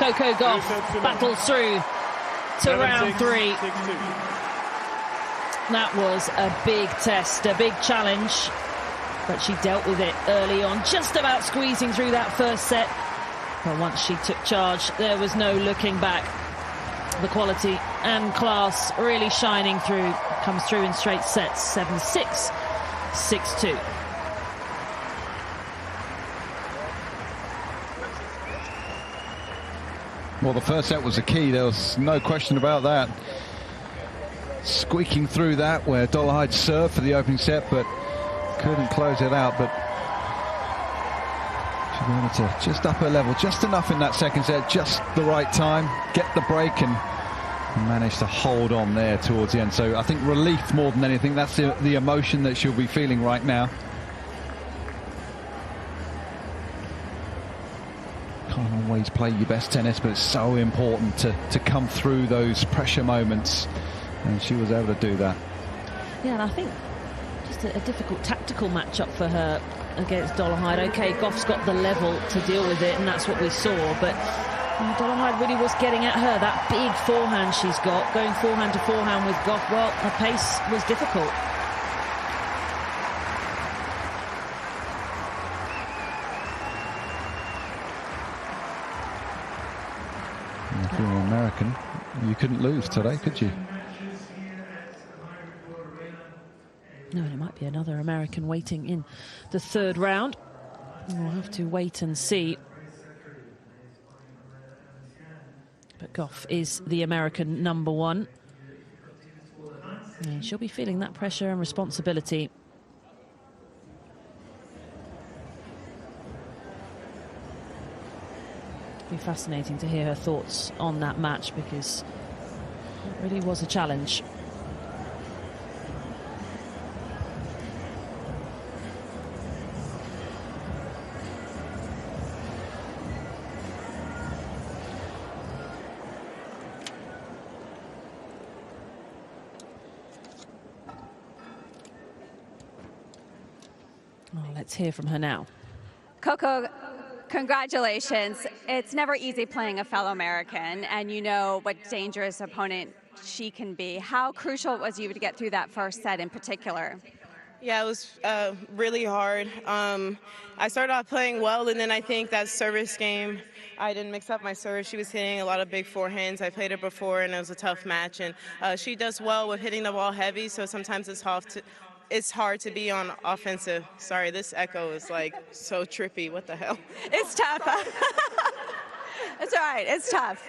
Coco Gauff battles through to round 3. That was a big test, a big challenge, but she dealt with it early on, just about squeezing through that first set. But once she took charge, there was no looking back. The quality and class really shining through, comes through in straight sets, 7-6, 6-2. Well, the first set was the key, there was no question about that. Squeaking through that, where Dolehide served for the opening set, but couldn't close it out. But she wanted to just up her level just enough in that second set, just the right time, get the break, and managed to hold on there towards the end. So I think relief more than anything. That's the emotion that she'll be feeling right now. Can't always play your best tennis, but it's so important to come through those pressure moments, and she was able to do that. Yeah, and I think just a difficult tactical matchup for her against Dolehide. Okay, Gauff's got the level to deal with it, and that's what we saw, but Dolehide really was getting at her. That big forehand she's got, going forehand to forehand with Gauff, well, her pace was difficult. If you're an American, you couldn't lose today, could you? No, there might be another American waiting in the third round. We'll have to wait and see. But Gauff is the American #1. And she'll be feeling that pressure and responsibility. It'll be fascinating to hear her thoughts on that match, because it really was a challenge. Oh, let's hear from her now. Coco, congratulations. It's never easy playing a fellow American, and you know what dangerous opponent she can be. How crucial was you to get through that first set in particular? Yeah, it was really hard. I started off playing well, and then I think that service game, I didn't mix up my service. She was hitting a lot of big forehands. I played her before, and it was a tough match. And she does well with hitting the ball heavy, so sometimes it's hard to be on offensive. Sorry, this echo is like so trippy. What the hell? It's tough. It's all right. It's tough.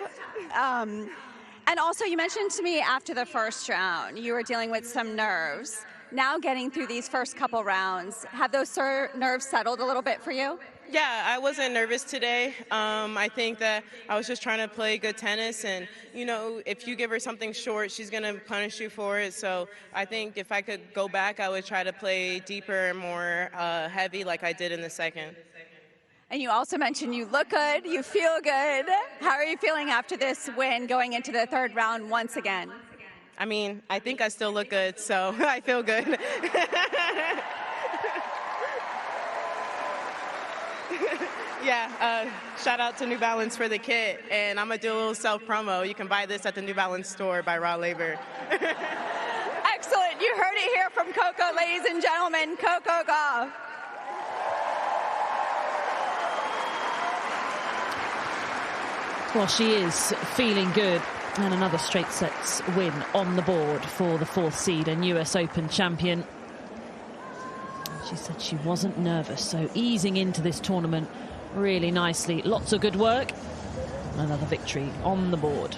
And also, you mentioned to me after the first round, you were dealing with some nerves. Now getting through these first couple rounds, have those nerves settled a little bit for you? Yeah, I wasn't nervous today. I think that I was just trying to play good tennis, and you know, if you give her something short, she's going to punish you for it. So I think if I could go back, I would try to play deeper and more heavy like I did in the second. And you also mentioned you look good, you feel good. How are you feeling after this win going into the third round once again? I mean, I think I still look good, so I feel good. Yeah, shout out to New Balance for the kit, and I'm going to do a little self-promo. You can buy this at the New Balance store by Rod Laver. Excellent. You heard it here from Coco, ladies and gentlemen, Coco Gauff. Well, she is feeling good. And another straight sets win on the board for the 4th seed and US Open champion. She said she wasn't nervous, so easing into this tournament really nicely. Lots of good work. Another victory on the board.